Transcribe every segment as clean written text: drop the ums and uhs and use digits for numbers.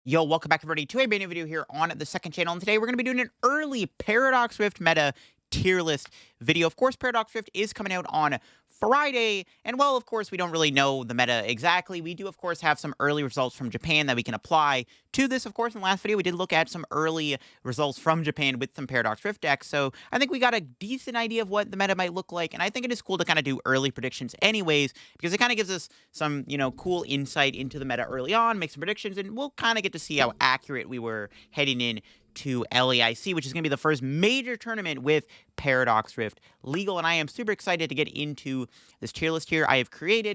Yo, welcome back everybody to a brand new video here on the second channel, and today we're going to be doing an early Paradox Rift meta tier list video. Of course, Paradox Rift is coming out on Friday, and well, of course, we don't really know the meta exactly. We do, of course, have some early results from Japan that we can apply to this. Of course, in the last video, we did look at some early results from Japan with some Paradox Rift decks, so I think we got a decent idea of what the meta might look like, and I think it is cool to kind of do early predictions anyways, because it kind of gives us some, cool insight into the meta early on, make some predictions, and we'll kind of get to see how accurate we were heading in to LAIC, which is going to be the first major tournament with Paradox Rift legal, and I am super excited to get into this tier list here. I have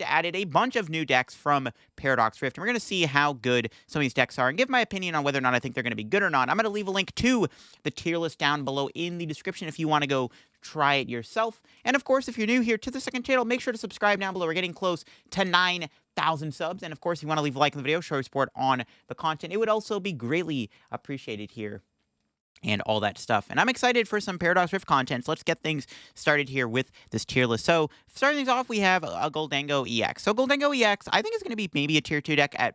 added a bunch of new decks from Paradox Rift, and we're going to see how good some of these decks are and give my opinion on whether or not I think they're going to be good or not. I'm going to leave a link to the tier list down below in the description if you want to go try it yourself. And of course, if you're new here to the second channel, make sure to subscribe down below. We're getting close to 9,000 subs. And of course, if you want to leave a like on the video, show your support on the content, it would also be greatly appreciated here and all that stuff. And I'm excited for some Paradox Rift content. So let's get things started here with this tier list. So starting things off, we have a Gholdengo EX. So Gholdengo EX, I think is going to be maybe a tier 2 deck at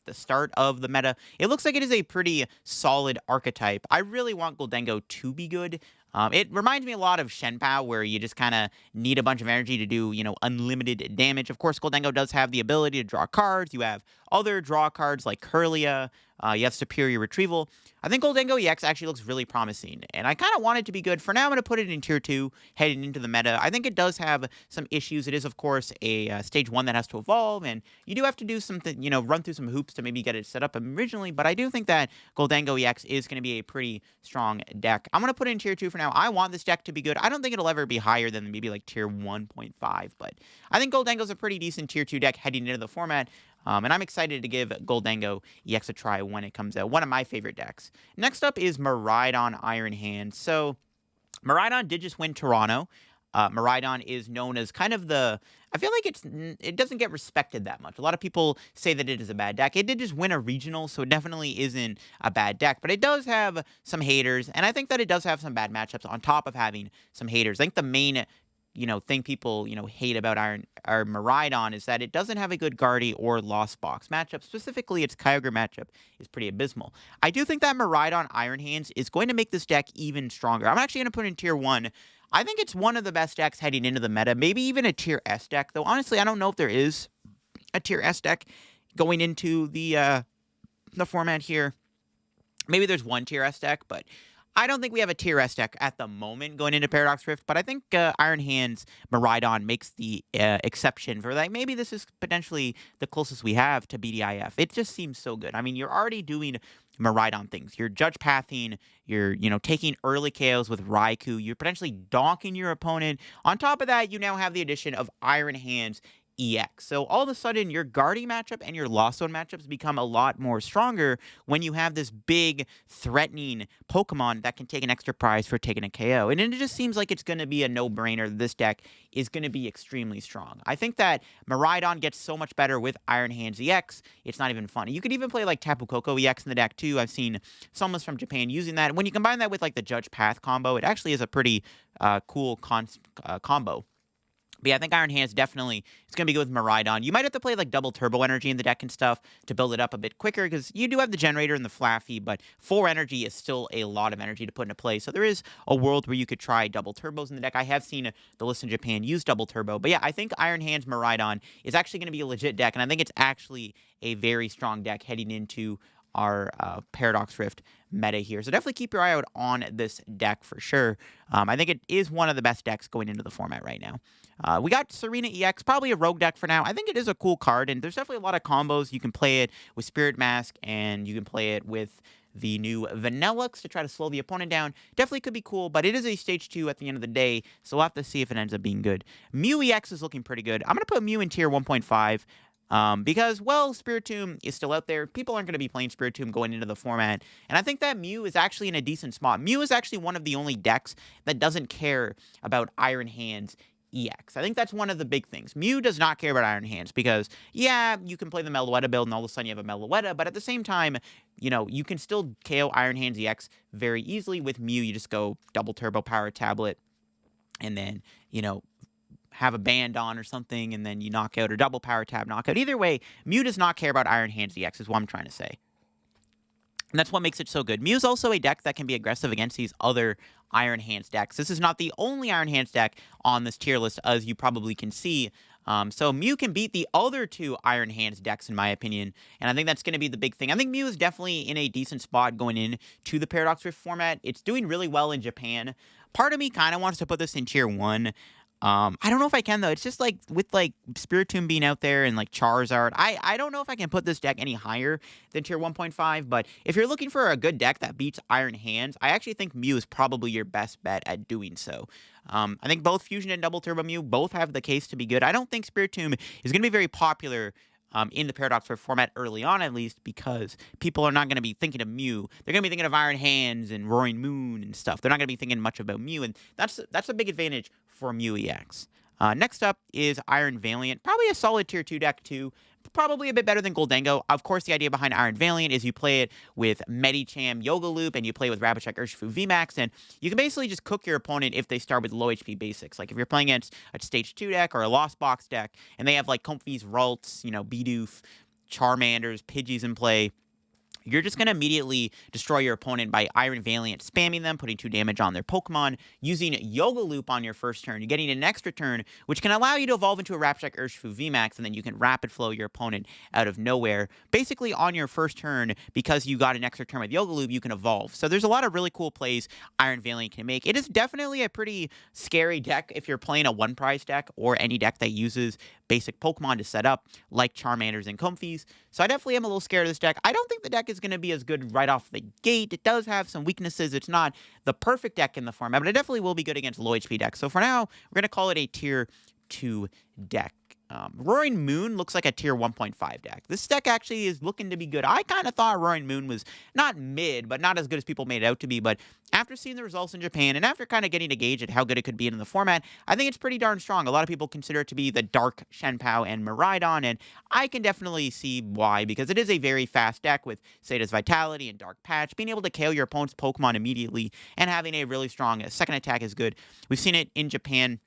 the start of the meta. It looks like it is a pretty solid archetype. I really want Gholdengo to be good. It reminds me a lot of Chien-Pao, where you just kind of need a bunch of energy to do, unlimited damage. Of course, Gholdengo does have the ability to draw cards. You have other draw cards like Curlia. You have Superior Retrieval. I think Gholdengo EX actually looks really promising, and I kind of want it to be good. For now, I'm going to put it in Tier 2, heading into the meta. I think it does have some issues. It is, of course, a Stage 1 that has to evolve, and you do have to do something, run through some hoops to maybe get it set up originally, but I do think that Gholdengo EX is going to be a pretty strong deck. I'm going to put it in Tier 2 for now. I want this deck to be good. I don't think it'll ever be higher than maybe like Tier 1.5, but I think Gholdengo's a pretty decent Tier 2 deck heading into the format. And I'm excited to give Gholdengo EX a try when it comes out. One of my favorite decks. Next up is Miraidon Iron Hand. So, Miraidon did just win Toronto. Miraidon is known as kind of the... I feel like it doesn't get respected that much. A lot of people say that it is a bad deck. It did just win a regional, so it definitely isn't a bad deck. But it does have some haters, and I think that it does have some bad matchups on top of having some haters. I think the main thing people, hate about Miraidon is that it doesn't have a good Guardy or Lost Box matchup. Specifically, its Kyogre matchup is pretty abysmal. I do think that Miraidon Iron Hands is going to make this deck even stronger. I'm actually going to put it in Tier 1. I think it's one of the best decks heading into the meta. Maybe even a Tier S deck, though honestly, I don't know if there is a Tier S deck going into the format here. Maybe there's one Tier S deck, but I don't think we have a Tier S deck at the moment going into Paradox Rift, but I think Iron Hands Miraidon makes the exception for that. Maybe this is potentially the closest we have to BDIF. It just seems so good. I mean, you're already doing Miraidon things. You're Judge Pathing, you're, taking early KOs with Raikou, you're potentially donking your opponent. On top of that, you now have the addition of Iron Hands EX. So all of a sudden, your Guardy matchup and your Lost Zone matchups become a lot more stronger when you have this big, threatening Pokemon that can take an extra prize for taking a KO. And it just seems like it's going to be a no-brainer. This deck is going to be extremely strong. I think that Miraidon gets so much better with Iron Hands EX, it's not even funny. You could even play like Tapu Koko EX in the deck too. I've seen some from Japan using that. When you combine that with like the Judge Path combo, it actually is a pretty cool combo. But yeah, I think Iron Hands definitely is going to be good with Miraidon. You might have to play like double Turbo Energy in the deck and stuff to build it up a bit quicker, because you do have the Generator and the Flaffy, but 4 energy is still a lot of energy to put into play. So there is a world where you could try double Turbos in the deck. I have seen the list in Japan use double Turbo. But yeah, I think Iron Hands Miraidon is actually going to be a legit deck, and I think it's actually a very strong deck heading into our Paradox Rift meta here. So definitely keep your eye out on this deck for sure. I think it is one of the best decks going into the format right now. We got Serena EX, probably a rogue deck for now. I think it is a cool card, and there's definitely a lot of combos. You can play it with Spirit Mask, and you can play it with the new Vanillux to try to slow the opponent down. Definitely could be cool, but it is a Stage 2 at the end of the day, so we'll have to see if it ends up being good. Mew EX is looking pretty good. I'm going to put Mew in Tier 1.5. Because, well, Spiritomb is still out there. People aren't going to be playing Spiritomb going into the format. And I think that Mew is actually in a decent spot. Mew is actually one of the only decks that doesn't care about Iron Hands EX. I think that's one of the big things. Mew does not care about Iron Hands because, yeah, you can play the Meloetta build and all of a sudden you have a Meloetta, but at the same time, you can still KO Iron Hands EX very easily. With Mew, you just go double Turbo Power Tablet and then, have a band on or something, and then you knock out, or double Power Tab knockout. Either way, Mew does not care about Iron Hands EX, is what I'm trying to say. And that's what makes it so good. Mew is also a deck that can be aggressive against these other Iron Hands decks. This is not the only Iron Hands deck on this tier list, as you probably can see. So Mew can beat the other two Iron Hands decks, in my opinion, and I think that's going to be the big thing. I think Mew is definitely in a decent spot going into the Paradox Rift format. It's doing really well in Japan. Part of me kind of wants to put this in tier 1. I don't know if I can, though. It's just, like, with, like, Spiritomb being out there and, like, Charizard, I don't know if I can put this deck any higher than tier 1.5, but if you're looking for a good deck that beats Iron Hands, I actually think Mew is probably your best bet at doing so. I think both Fusion and Double Turbo Mew both have the case to be good. I don't think Spiritomb is going to be very popular in the Paradox Rift format early on, at least, because people are not going to be thinking of Mew. They're going to be thinking of Iron Hands and Roaring Moon and stuff. They're not going to be thinking much about Mew, and that's a big advantage for Mew EX. Next up is Iron Valiant. Probably a solid tier 2 deck, too. Probably a bit better than Gholdengo. Of course, the idea behind Iron Valiant is you play it with Medicham, Yoga Loop, and you play with Rabbit Urshifu VMAX, and you can basically just cook your opponent if they start with low HP basics. Like if you're playing against a Stage 2 deck or a Lost Box deck, and they have like Comfeys, Ralts, Bidoof, Charmanders, Pidgeys in play, you're just going to immediately destroy your opponent by Iron Valiant spamming them, putting 2 damage on their Pokemon, using Yoga Loop on your first turn. You're getting an extra turn, which can allow you to evolve into a Rapidash Urshifu VMAX, and then you can Rapid Flow your opponent out of nowhere. Basically, on your first turn, because you got an extra turn with Yoga Loop, you can evolve. So there's a lot of really cool plays Iron Valiant can make. It is definitely a pretty scary deck if you're playing a one-prize deck or any deck that uses basic Pokemon to set up, like Charmanders and Comfeys. So I definitely am a little scared of this deck. I don't think the deck is going to be as good right off the gate. It does have some weaknesses. It's not the perfect deck in the format, but it definitely will be good against low HP decks. So for now, we're going to call it a tier 2 deck. Roaring Moon looks like a tier 1.5 deck. This deck actually is looking to be good. I kind of thought Roaring Moon was not mid, but not as good as people made it out to be. But after seeing the results in Japan and after kind of getting a gauge at how good it could be in the format, I think it's pretty darn strong. A lot of people consider it to be the dark Chien-Pao and Miraidon, and I can definitely see why, because it is a very fast deck with Sada's Vitality and Dark Patch. Being able to KO your opponent's Pokemon immediately and having a really strong second attack is good. We've seen it in Japan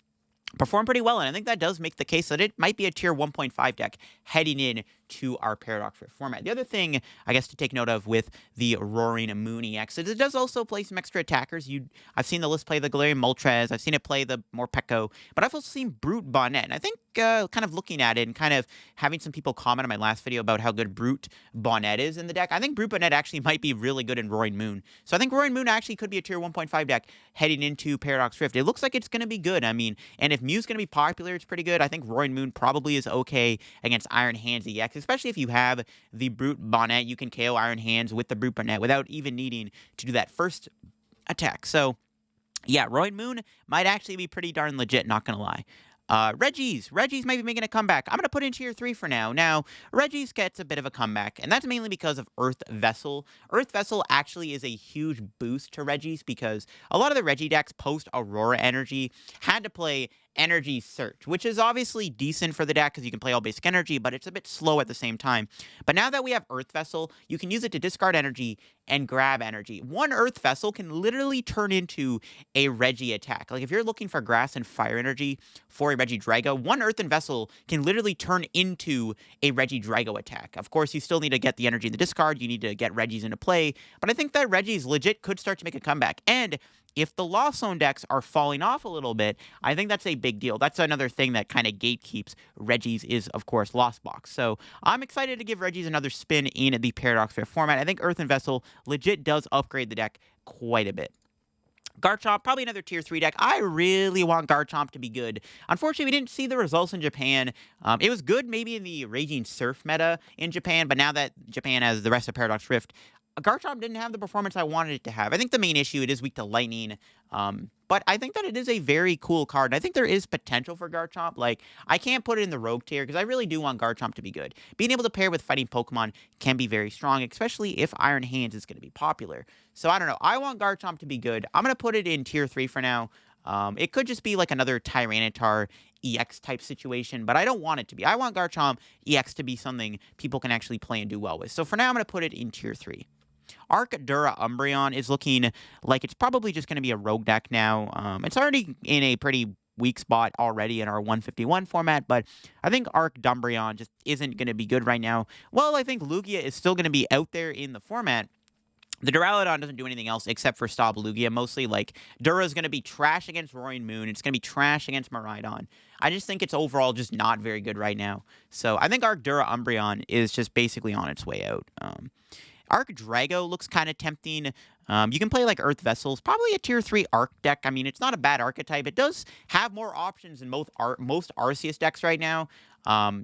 perform pretty well, and I think that does make the case that it might be a tier 1.5 deck heading in to our Paradox Rift format. The other thing, I guess, to take note of with the Roaring Moon EX is it does also play some extra attackers. I've seen the list play the Galarian Moltres, I've seen it play the Morpeko, but I've also seen Brute Bonnet, and I think kind of looking at it and kind of having some people comment on my last video about how good Brute Bonnet is in the deck, I think Brute Bonnet actually might be really good in Roaring Moon. So I think Roaring Moon actually could be a tier 1.5 deck heading into Paradox Rift. It looks like it's going to be good. I mean, and if Mew's going to be popular, it's pretty good. I think Roaring Moon probably is okay against Iron Hands EX, especially if you have the Brute Bonnet. You can KO Iron Hands with the Brute Bonnet without even needing to do that first attack. So, yeah, Roaring Moon might actually be pretty darn legit, not going to lie. Regi's might be making a comeback. I'm going to put in tier 3 for now. Now, Regi's gets a bit of a comeback, and that's mainly because of Earth Vessel. Earth Vessel actually is a huge boost to Regi's because a lot of the Regi decks post-Aurora Energy had to play Energy Search, which is obviously decent for the deck because you can play all basic energy, but it's a bit slow at the same time. But now that we have Earth Vessel, you can use it to discard energy and grab energy. One Earth Vessel can literally turn into a Regi attack. Like if you're looking for grass and fire energy for a Regidrago, one Earthen Vessel can literally turn into a Regidrago attack. Of course, you still need to get the energy in the discard. You need to get Regis into play, but I think that Regis legit could start to make a comeback. And if the Lost Zone decks are falling off a little bit, I think that's a big deal. That's another thing that kind of gatekeeps Regi's is, of course, Lost Box. So I'm excited to give Regi's another spin in the Paradox Rift format. I think Earthen Vessel legit does upgrade the deck quite a bit. Garchomp, probably another tier 3 deck. I really want Garchomp to be good. Unfortunately, we didn't see the results in Japan. It was good maybe in the Raging Surf meta in Japan, but now that Japan has the rest of Paradox Rift, Garchomp didn't have the performance I wanted it to have. I think the main issue, it is weak to lightning, but I think that it is a very cool card. I think there is potential for Garchomp. Like, I can't put it in the rogue tier because I really do want Garchomp to be good. Being able to pair with fighting Pokemon can be very strong, especially if Iron Hands is going to be popular. So I don't know. I want Garchomp to be good. I'm going to put it in tier 3 for now. It could just be like another Tyranitar EX type situation, but I don't want it to be. I want Garchomp EX to be something people can actually play and do well with. So for now, I'm going to put it in tier 3. Arcdura Umbreon is looking like it's probably just going to be a rogue deck now. It's already in a pretty weak spot already in our 151 format, but I think Arcdumbreon just isn't going to be good right now. Well, I think Lugia is still going to be out there in the format, The Duraludon doesn't do anything else except for stop Lugia mostly. Like, Dura's going to be trash against Roaring Moon. It's going to be trash against Miraidon. I just think it's overall just not very good right now. So I think Arc Dura Umbreon is just basically on its way out. Arc Drago looks kind of tempting. You can play like Earth Vessels, probably a tier 3 Arc deck. I mean, it's not a bad archetype. It does have more options than most Arceus decks right now.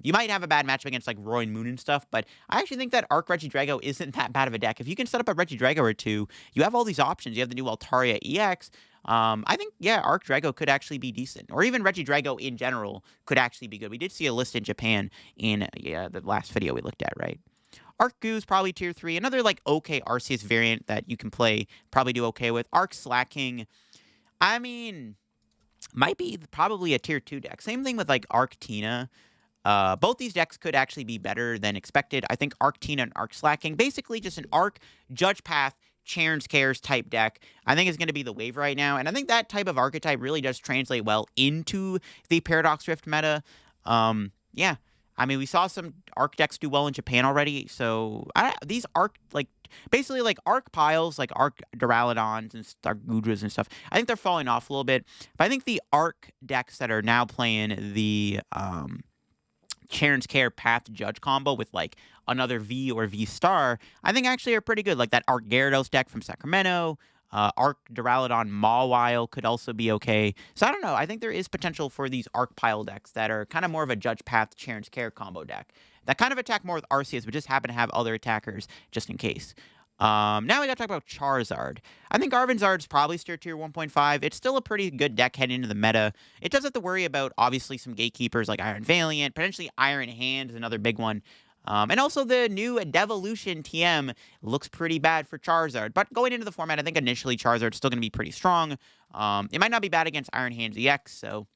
You might have a bad matchup against like Roaring Moon and stuff, but I actually think that Arc Regidrago isn't that bad of a deck. If you can set up a Regidrago or two, you have all these options. You have the new Altaria EX. I think, yeah, Arc Drago could actually be decent. Or even Regidrago in general could actually be good. We did see a list in Japan in the last video we looked at, right? Arc Goo's probably tier 3. Another, like, okay Arceus variant that you can play, probably do okay with. Arc Slacking, I mean, might be probably a tier 2 deck. Same thing with, like, Arc Tina. Both these decks could actually be better than expected. I think Arc Tina and Arc Slacking, basically just an Arc, Judge Path, Charon's Cares type deck, I think is going to be the wave right now. And I think that type of archetype really does translate well into the Paradox Rift meta. Yeah. I mean, we saw some Arc decks do well in Japan already, so these Arc, like, basically, like, Arc piles, like Arc Duraludons and Arc Goodras and stuff, I think they're falling off a little bit. But I think the Arc decks that are now playing the Charon's Care Path Judge combo with, like, another V or V star, I think actually are pretty good. Like that Arc Gyarados deck from Sacramento, Arc Duraludon Mawile could also be okay. So I don't know. I think there is potential for these Arc Pile decks that are kind of more of a Judge Path Charon's Care combo deck that kind of attack more with Arceus, but just happen to have other attackers just in case. Now we gotta talk about Charizard. I think Arvinzard's probably still tier 1.5. It's still a pretty good deck heading into the meta. It does have to worry about, obviously, some gatekeepers like Iron Valiant, potentially Iron Hand is another big one. And also the new Devolution TM looks pretty bad for Charizard. But going into the format, I think initially Charizard's still going to be pretty strong. It might not be bad against Iron Hands EX, so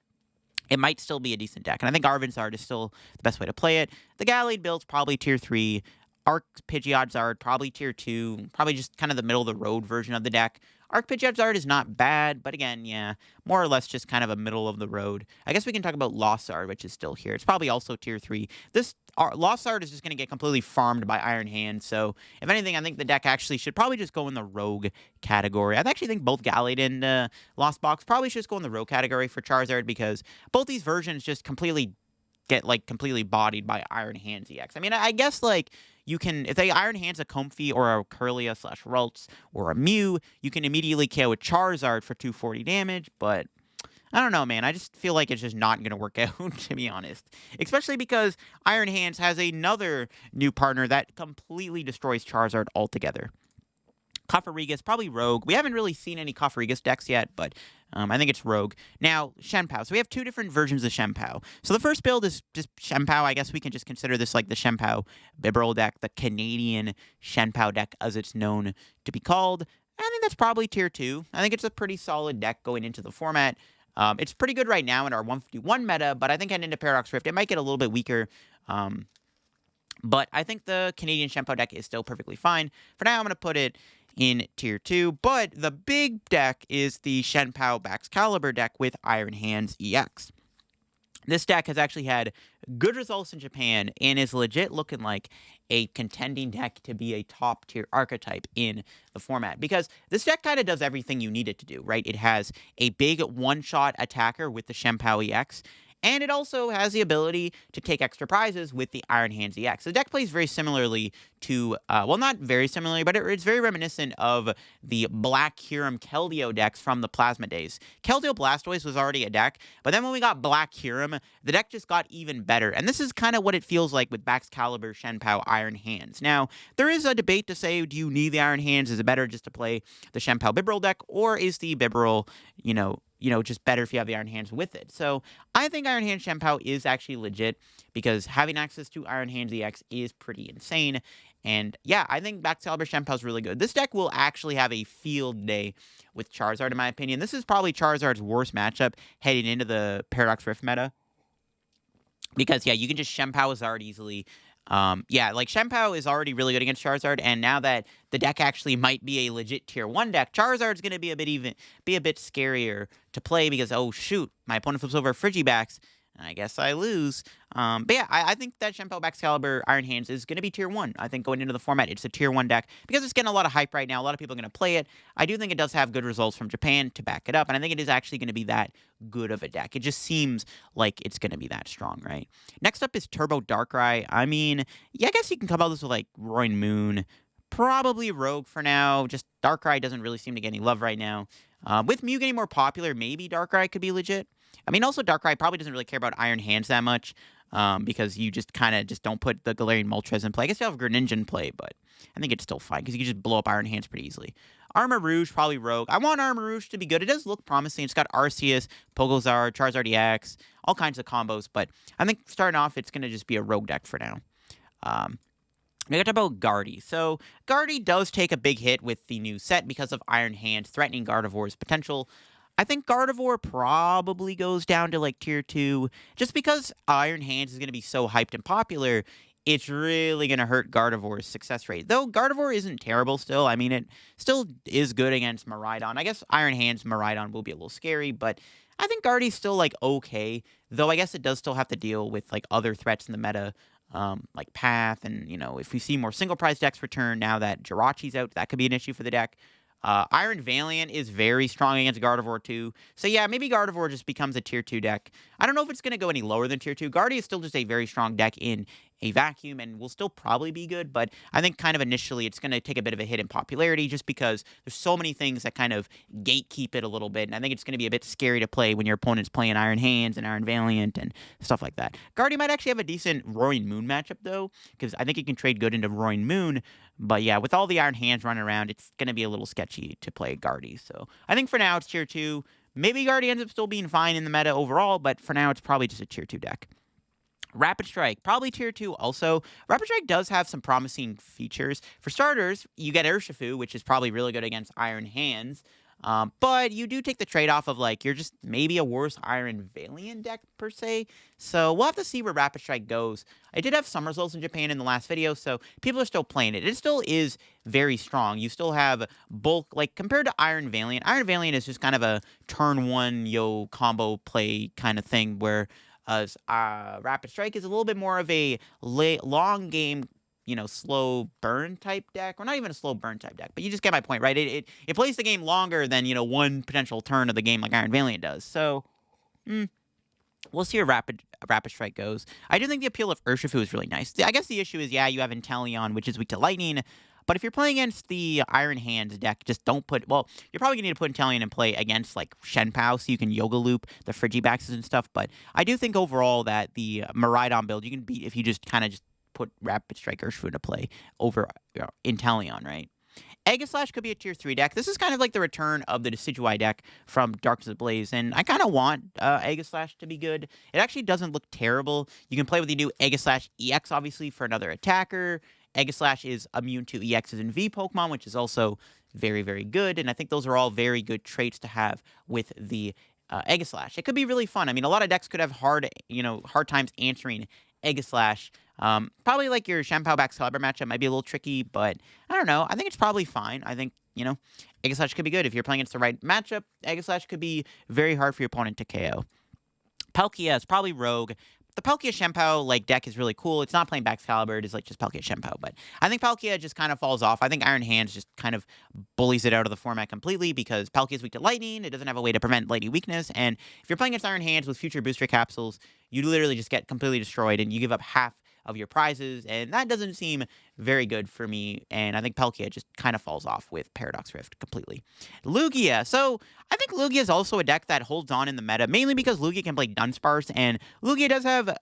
it might still be a decent deck. And I think Arvinzard is still the best way to play it. The Gallade build's probably tier 3. Arc Pidgeotzard, probably tier 2. Probably just kind of the middle-of-the-road version of the deck. Arc Pidgeotzard is not bad, but again, yeah, more or less just kind of a middle-of-the-road. I guess we can talk about Lossard, which is still here. It's probably also tier 3. This Lossard is just going to get completely farmed by Iron Hand, so if anything, I think the deck actually should probably just go in the Rogue category. I actually think both Gallade and Lost Box probably should just go in the Rogue category for Charizard, because both these versions just completely get, like, completely bodied by Iron Hands EX. I mean, I guess, like, you can, if they Iron Hands a Comfey or a Curlia/Ralts or a Mew, you can immediately KO a Charizard for 240 damage, but I don't know, man. I just feel like it's just not going to work out, to be honest. Especially because Iron Hands has another new partner that completely destroys Charizard altogether. Cofarigus, probably Rogue. We haven't really seen any Cofarigus decks yet, but I think it's Rogue. Now, Chien-Pao. So we have two different versions of Chien-Pao. So the first build is just Chien-Pao. I guess we can just consider this like the Chien-Pao Bibarel deck, the Canadian Chien-Pao deck as it's known to be called. I think that's probably tier 2. I think it's a pretty solid deck going into the format. It's pretty good right now in our 151 meta, but I think heading into Paradox Rift, it might get a little bit weaker. But I think the Canadian Chien-Pao deck is still perfectly fine. For now, I'm going to put it in tier 2, but the big deck is the Chien-Pao Baxcalibur deck with Iron Hands EX. This deck has actually had good results in Japan and is legit looking like a contending deck to be a top tier archetype in the format, because this deck kind of does everything you need it to do, right? It has a big one-shot attacker with the Chien-Pao EX, and it also has the ability to take extra prizes with the Iron Hands EX. The deck plays very similarly to, well, not very similarly, but it's very reminiscent of the Black Kyurem Keldeo decks from the Plasma days. Keldeo Blastoise was already a deck, but then when we got Black Kyurem, the deck just got even better. And this is kind of what it feels like with Baxcalibur, Chien-Pao, Iron Hands. Now, there is a debate to say, do you need the Iron Hands? Is it better just to play the Chien-Pao Bibarel deck, or is the Bibarel, just better if you have the Iron Hands with it? So I think Iron Hands Chien-Pao is actually legit, because having access to Iron Hands EX is pretty insane. And yeah, I think Baxcalibur Chien-Pao is really good. This deck will actually have a field day with Charizard, in my opinion. This is probably Charizard's worst matchup heading into the Paradox Rift meta, because yeah, you can just Chien-Pao Zard easily. Chien-Pao is already really good against Charizard, and now that the deck actually might be a legit tier 1 deck, Charizard's going to be a bit scarier to play, because, oh shoot, my opponent flips over Frigibax. I guess I lose. But yeah, I think that Chien-Pao Excalibur Iron Hands is going to be tier 1. I think going into the format, it's a tier 1 deck because it's getting a lot of hype right now. A lot of people are going to play it. I do think it does have good results from Japan to back it up, and I think it is actually going to be that good of a deck. It just seems like it's going to be that strong, right? Next up is Turbo Darkrai. I mean, yeah, I guess you can come out with this with like Roaring Moon. Probably Rogue for now. Just Darkrai doesn't really seem to get any love right now. With Mew getting more popular, maybe Darkrai could be legit. I mean, also Darkrai probably doesn't really care about Iron Hands that much, because you just kind of just don't put the Galarian Moltres in play. I guess you have Greninja in play, but I think it's still fine because you can just blow up Iron Hands pretty easily. Armor Rouge, probably Rogue. I want Armor Rouge to be good. It does look promising. It's got Arceus, Pogozar, Charizard EX, all kinds of combos, but I think starting off, it's going to just be a Rogue deck for now. We got to talk about Gardy. So, Gardy does take a big hit with the new set because of Iron Hands threatening Gardevoir's potential. I think Gardevoir probably goes down to like tier 2. Just because Iron Hands is going to be so hyped and popular, it's really going to hurt Gardevoir's success rate. Though Gardevoir isn't terrible still. I mean, it still is good against Miraidon. I guess Iron Hands Miraidon will be a little scary, but I think Gardy's still like okay. Though I guess it does still have to deal with like other threats in the meta. Like Path, and, if we see more single prize decks return now that Jirachi's out, that could be an issue for the deck. Iron Valiant is very strong against Gardevoir too. So yeah, maybe Gardevoir just becomes a tier 2 deck. I don't know if it's going to go any lower than tier 2. Guardy is still just a very strong deck in a vacuum and will still probably be good, but I think kind of initially it's going to take a bit of a hit in popularity just because there's so many things that kind of gatekeep it a little bit, and I think it's going to be a bit scary to play when your opponent's playing Iron Hands and Iron Valiant and stuff like that. Guardy might actually have a decent Roaring Moon matchup though, because I think he can trade good into Roaring Moon, but yeah, with all the Iron Hands running around, it's going to be a little sketchy to play Guardy, so I think for now it's tier 2. Maybe Guardy ends up still being fine in the meta overall, but for now it's probably just a tier 2 deck. Rapid Strike, probably tier 2 also. Rapid Strike does have some promising features. For starters, you get Urshifu, which is probably really good against Iron Hands. But you do take the trade-off of, like, you're just maybe a worse Iron Valiant deck, per se. So we'll have to see where Rapid Strike goes. I did have some results in Japan in the last video, so people are still playing it. It still is very strong. You still have bulk, like, compared to Iron Valiant is just kind of a turn 1, combo play kind of thing, where Rapid Strike is a little bit more of a long game, slow burn type deck. Or not even a slow burn type deck, but you just get my point, right? It plays the game longer than, one potential turn of the game like Iron Valiant does. So, we'll see where Rapid Strike goes. I do think the appeal of Urshifu is really nice. I guess the issue is, yeah, you have Inteleon, which is weak to Lightning. But if you're playing against the Iron Hands deck, just don't put... Well, you're probably going to need to put Inteleon in play against, like, Chien-Pao, so you can Yoga Loop the Frigibaxes and stuff. But I do think overall that the Miraidon build, you can beat if you just kind of just put Rapid Strike Urshifu into play over Inteleon, right? Aegislash could be a tier 3 deck. This is kind of like the return of the Decidueye deck from Darkness Ablaze, and I kind of want Aegislash to be good. It actually doesn't look terrible. You can play with the new Aegislash EX, obviously, for another attacker. Aegislash is immune to EXs and V Pokemon, which is also very, very good, and I think those are all very good traits to have with the Aegislash. It could be really fun. I mean, a lot of decks could have hard times answering Aegislash. Probably like your Chien-Pao Excalibur matchup might be a little tricky, but I don't know. I think it's probably fine. I think, Aegislash could be good. If you're playing against the right matchup, Aegislash could be very hard for your opponent to KO. Palkia is probably Rogue. The Palkia Chien-Pao deck is really cool. It's not playing Excalibur. It is just Palkia Chien-Pao. But I think Palkia just kind of falls off. I think Iron Hands just kind of bullies it out of the format completely because Palkia is weak to Lightning. It doesn't have a way to prevent Lightning weakness. And if you're playing against Iron Hands with future booster capsules, you literally just get completely destroyed and you give up half of your prizes, and that doesn't seem very good for me, and I think Palkia just kind of falls off with Paradox Rift completely. Lugia. So, I think Lugia is also a deck that holds on in the meta, mainly because Lugia can play Dunsparce, and Lugia does have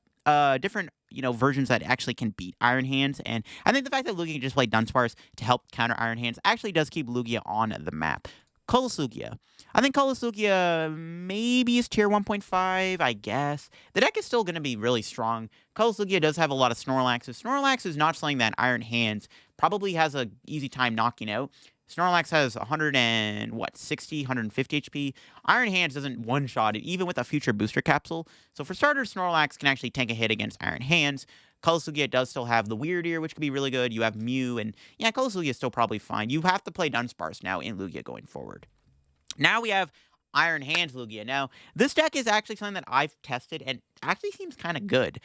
different, versions that actually can beat Iron Hands, and I think the fact that Lugia can just play Dunsparce to help counter Iron Hands actually does keep Lugia on the map. Colossus Lugia. I think Colossus Lugia maybe is tier 1.5, I guess. The deck is still going to be really strong. Colossus Lugia does have a lot of Snorlaxes. Snorlax is not something that Iron Hands probably has an easy time knocking out. Snorlax has 150 HP. Iron Hands doesn't one-shot it, even with a future booster capsule. So for starters, Snorlax can actually tank a hit against Iron Hands. Colossus Lugia does still have the Weird Ear, which could be really good. You have Mew, and yeah, Colossus Lugia is still probably fine. You have to play Dunsparce now in Lugia going forward. Now we have Iron Hands Lugia. Now, this deck is actually something that I've tested and actually seems kind of good.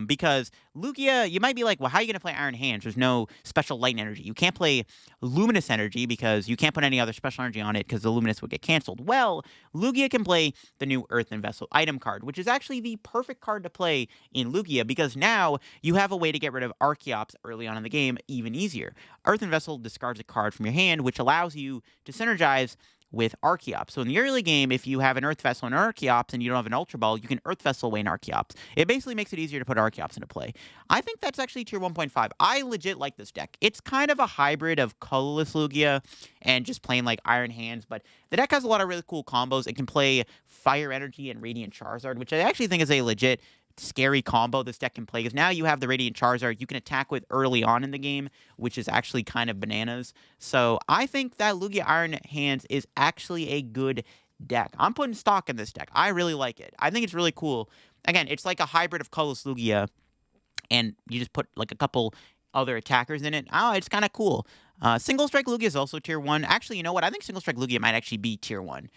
Because Lugia, you might be like, well, how are you going to play Iron Hands? There's no special light energy. You can't play Luminous Energy because you can't put any other special energy on it because the Luminous would get canceled. Well, Lugia can play the new Earthen Vessel item card, which is actually the perfect card to play in Lugia because now you have a way to get rid of Archeops early on in the game even easier. Earthen Vessel discards a card from your hand, which allows you to synergize with Archeops. So in the early game, if you have an Earth Vessel and Archeops and you don't have an Ultra Ball, you can Earth Vessel away an Archeops. It basically makes it easier to put Archeops into play. I think that's actually tier 1.5. I legit like this deck. It's kind of a hybrid of colorless Lugia and just plain like Iron Hands, but the deck has a lot of really cool combos. It can play Fire Energy and Radiant Charizard, which I actually think is a legit scary combo this deck can play because now you have the Radiant Charizard you can attack with early on in the game, which is actually kind of bananas. So I think that Lugia Iron Hands is actually a good deck. I'm putting stock in this deck. I really like it. I think it's really cool. Again, it's like a hybrid of colorless Lugia, and you just put like a couple other attackers in it. Oh, it's kind of cool. Single Strike Lugia is also tier 1. Actually, you know what? I think Single Strike Lugia might actually be tier 1.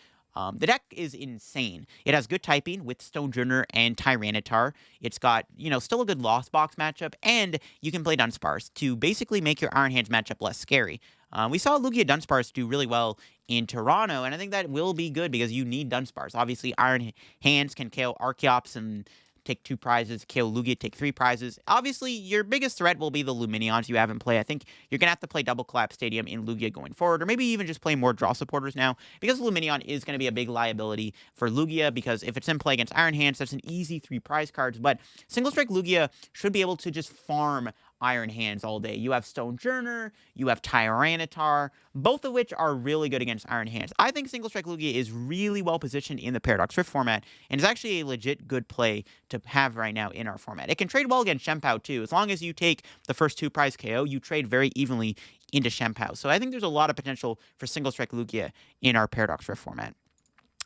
The deck is insane. It has good typing with Stonjourner and Tyranitar. It's got, still a good Lost Box matchup, and you can play Dunsparce to basically make your Iron Hands matchup less scary. We saw Lugia Dunsparce do really well in Toronto, and I think that will be good because you need Dunsparce. Obviously, Iron Hands can KO Archeops and take 2 prizes, KO Lugia, take 3 prizes. Obviously, your biggest threat will be the Luminions you have in play. I think you're going to have to play Double Collapse Stadium in Lugia going forward, or maybe even just play more draw supporters now, because Luminion is going to be a big liability for Lugia, because if it's in play against Iron Hands, that's an easy 3 prize cards, but Single Strike Lugia should be able to just farm Iron Hands all day. You have Stonjourner, you have Tyranitar, both of which are really good against Iron Hands. I think Single Strike Lugia is really well positioned in the Paradox Rift format, and is actually a legit good play to have right now in our format. It can trade well against Chien-Pao too. As long as you take the first 2 prize KO, you trade very evenly into Chien-Pao. So I think there's a lot of potential for Single Strike Lugia in our Paradox Rift format.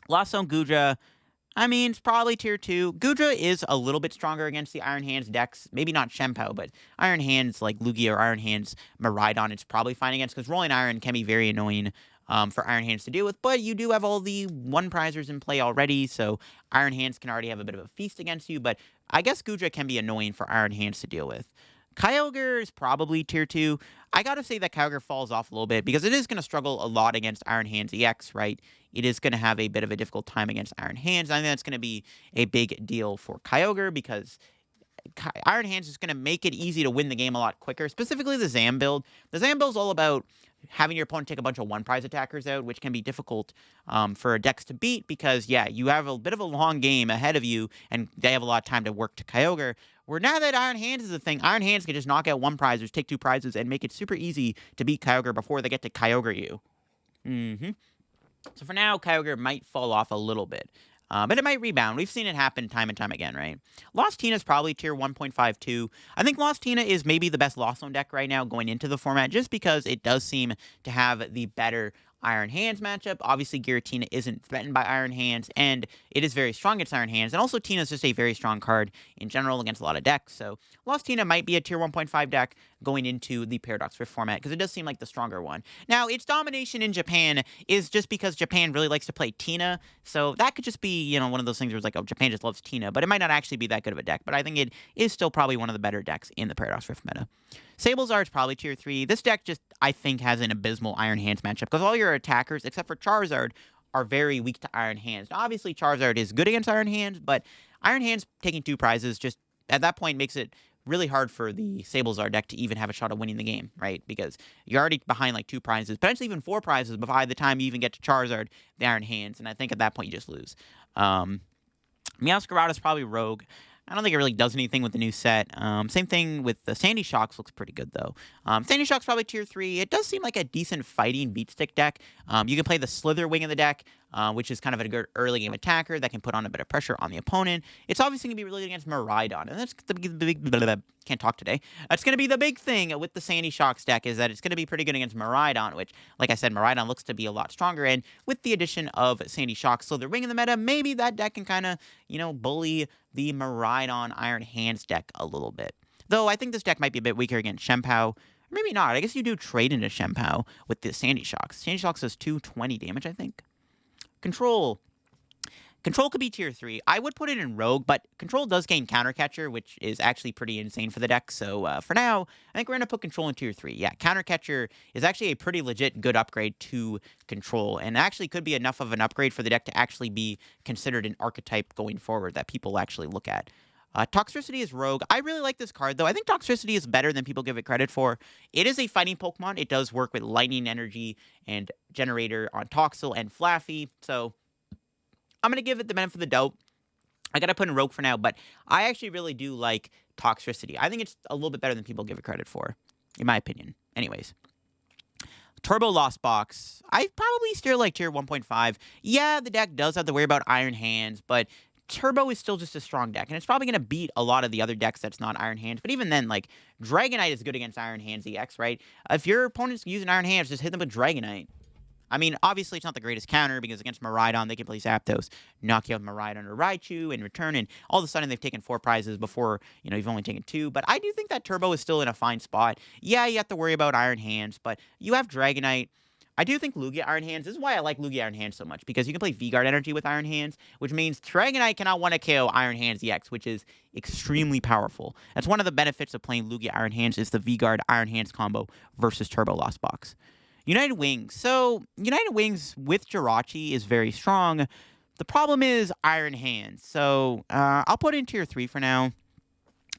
Lost Zone Goodra, I mean, it's probably tier 2. Goodra is a little bit stronger against the Iron Hands decks. Maybe not Chien-Pao, but Iron Hands like Lugia or Iron Hands Miraidon, it's probably fine against, because Rolling Iron can be very annoying for Iron Hands to deal with, but you do have all the 1-prizers in play already, so Iron Hands can already have a bit of a feast against you, but I guess Goodra can be annoying for Iron Hands to deal with. Kyogre is probably tier 2. I gotta say that Kyogre falls off a little bit because it is going to struggle a lot against Iron Hands EX, right? It is going to have a bit of a difficult time against Iron Hands. I think that's going to be a big deal for Kyogre because Iron Hands is going to make it easy to win the game a lot quicker, specifically the Zam build. The Zam build is all about having your opponent take a bunch of 1-prize attackers out, which can be difficult for decks to beat because, yeah, you have a bit of a long game ahead of you, and they have a lot of time to work to Kyogre. Where now that Iron Hands is a thing, Iron Hands can just knock out 1-prizers, take 2 prizes, and make it super easy to beat Kyogre before they get to Kyogre you. So for now, Kyogre might fall off a little bit. But it might rebound. We've seen it happen time and time again, right? Lost Tina is probably tier 1.52. I think Lost Tina is maybe the best Lost Zone deck right now going into the format, just because it does seem to have the better Iron Hands matchup. Obviously, Giratina isn't threatened by Iron Hands, and it is very strong against Iron Hands. And also, Tina is just a very strong card in general against a lot of decks. So, Lost Tina might be a tier 1.5 deck going into the Paradox Rift format, because it does seem like the stronger one. Now, its domination in Japan is just because Japan really likes to play Tina, so that could just be, one of those things where it's like, oh, Japan just loves Tina, but it might not actually be that good of a deck. But I think it is still probably one of the better decks in the Paradox Rift meta. Sablezard is probably tier 3. This deck just, I think, has an abysmal Iron Hands matchup, because all your attackers, except for Charizard, are very weak to Iron Hands. Now, obviously, Charizard is good against Iron Hands, but Iron Hands taking 2 prizes just, at that point, makes it really hard for the Sablezard deck to even have a shot at winning the game, right? Because you're already behind like 2 prizes, potentially even 4 prizes by the time you even get to Charizard, the Iron Hands, and I think at that point you just lose. Meowscarada is probably Rogue. I don't think it really does anything with the new set. Same thing with the Sandy Shocks, looks pretty good though. Sandy Shocks probably tier 3. It does seem like a decent fighting beat stick deck. You can play the Slither Wing in the deck, which is kind of a good early game attacker that can put on a bit of pressure on the opponent. It's obviously going to be really good against Miraidon, and that's the big can't talk today. That's going to be the big thing with the Sandy Shocks deck, is that it's going to be pretty good against Miraidon, which, like I said, Miraidon looks to be a lot stronger, and with the addition of Sandy Shocks, Slither Wing in the meta, maybe that deck can kind of, bully the Miraidon Iron Hands deck a little bit. Though I think this deck might be a bit weaker against Chien-Pao. Maybe not. I guess you do trade into Chien-Pao with the Sandy Shocks. Sandy Shocks does 220 damage, I think. Control. Control could be tier 3. I would put it in Rogue, but Control does gain Counter Catcher, which is actually pretty insane for the deck. So for now, I think we're going to put Control in tier 3. Yeah, Counter Catcher is actually a pretty legit good upgrade to Control, and actually could be enough of an upgrade for the deck to actually be considered an archetype going forward that people actually look at. Toxtricity is Rogue. I really like this card, though. I think Toxtricity is better than people give it credit for. It is a fighting Pokemon. It does work with Lightning Energy and Generator on Toxel and Flaffy, so I'm going to give it the benefit of the doubt. I got to put in Rogue for now, but I actually really do like Toxtricity. I think it's a little bit better than people give it credit for, in my opinion. Anyways. Turbo Lost Box. I probably still like tier 1.5. Yeah, the deck does have to worry about Iron Hands, but Turbo is still just a strong deck, and it's probably going to beat a lot of the other decks that's not Iron Hands. But even then, like, Dragonite is good against Iron Hands EX, right? If your opponent's using Iron Hands, just hit them with Dragonite. I mean, obviously, it's not the greatest counter, because against Miraidon, they can play Zapdos, knock you out Miraidon or Raichu in return, and all of a sudden, they've taken 4 prizes before, you've only taken 2. But I do think that Turbo is still in a fine spot. Yeah, you have to worry about Iron Hands, but you have Dragonite. I do think Lugia Iron Hands, this is why I like Lugia Iron Hands so much, because you can play V-Guard Energy with Iron Hands, which means Dragonite cannot 1-KO Iron Hands EX, which is extremely powerful. That's one of the benefits of playing Lugia Iron Hands, is the V-Guard Iron Hands combo versus Turbo Lost Box. United Wings. So, United Wings with Jirachi is very strong. The problem is Iron Hands. So, I'll put it in tier 3 for now.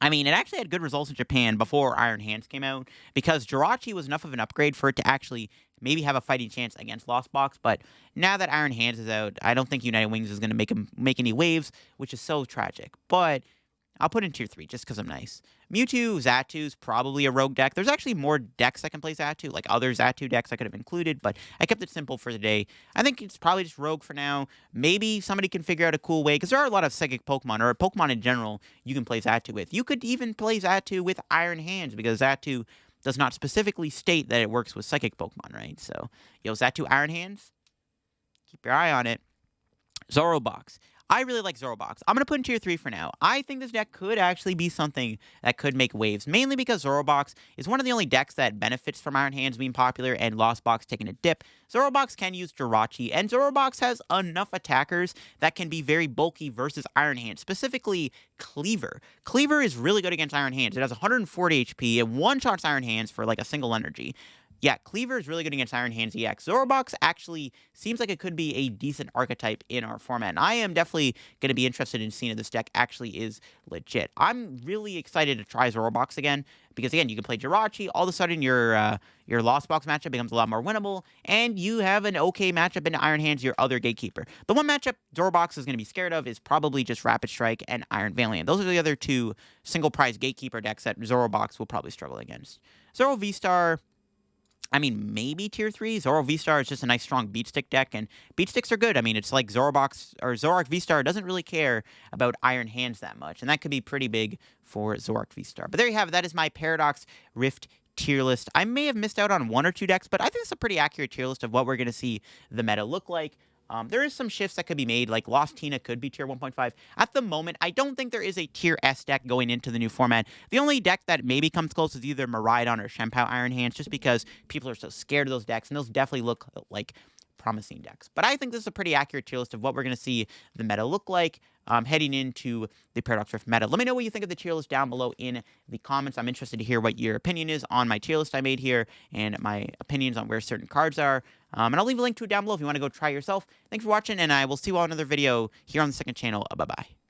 I mean, it actually had good results in Japan before Iron Hands came out, because Jirachi was enough of an upgrade for it to actually maybe have a fighting chance against Lost Box. But now that Iron Hands is out, I don't think United Wings is going to make any waves, which is so tragic. But I'll put in tier 3 just because I'm nice. Mewtwo, Xatu's probably a rogue deck. There's actually more decks that can play Xatu, like other Xatu decks I could have included, but I kept it simple for the day. I think it's probably just rogue for now. Maybe somebody can figure out a cool way, because there are a lot of psychic Pokemon, or Pokemon in general, you can play Xatu with. You could even play Xatu with Iron Hands, because Xatu does not specifically state that it works with psychic Pokemon, right? So, Xatu Iron Hands, keep your eye on it. Zoroark Box. I really like Zoroark Box. I'm going to put in tier 3 for now. I think this deck could actually be something that could make waves, mainly because Zoroark Box is one of the only decks that benefits from Iron Hands being popular and Lost Box taking a dip. Zoroark Box can use Jirachi, and Zoroark Box has enough attackers that can be very bulky versus Iron Hands, specifically Cleaver. Cleaver is really good against Iron Hands. It has 140 HP, it one-shots Iron Hands for like a single energy. Yeah, Cleaver is really good against Iron Hands EX. Zoroark Box actually seems like it could be a decent archetype in our format, and I am definitely going to be interested in seeing if this deck actually is legit. I'm really excited to try Zoroark Box again, because again, you can play Jirachi, all of a sudden your Lost Box matchup becomes a lot more winnable, and you have an okay matchup in Iron Hands, your other Gatekeeper. The one matchup Zoroark Box is going to be scared of is probably just Rapid Strike and Iron Valiant. Those are the other two single prize Gatekeeper decks that Zoroark Box will probably struggle against. Zoro V-Star, I mean, maybe tier 3. Zoro V-Star is just a nice, strong Beat Stick deck, and Beat Sticks are good. I mean, it's like Zoroark V-Star doesn't really care about Iron Hands that much, and that could be pretty big for Zoroark V-Star. But there you have it. That is my Paradox Rift tier list. I may have missed out on 1 or 2 decks, but I think it's a pretty accurate tier list of what we're going to see the meta look like. There is some shifts that could be made, like Lost Tina could be tier 1.5. At the moment, I don't think there is a tier S deck going into the new format. The only deck that maybe comes close is either Miraidon or Chien-Pao Iron Hands, just because people are so scared of those decks, and those definitely look like promising decks. But I think this is a pretty accurate tier list of what we're going to see the meta look like heading into the Paradox Rift meta. Let me know what you think of the tier list down below in the comments. I'm interested to hear what your opinion is on my tier list I made here, and my opinions on where certain cards are. And I'll leave a link to it down below if you want to go try yourself. Thanks for watching, and I will see you all in another video here on the second channel. Bye-bye.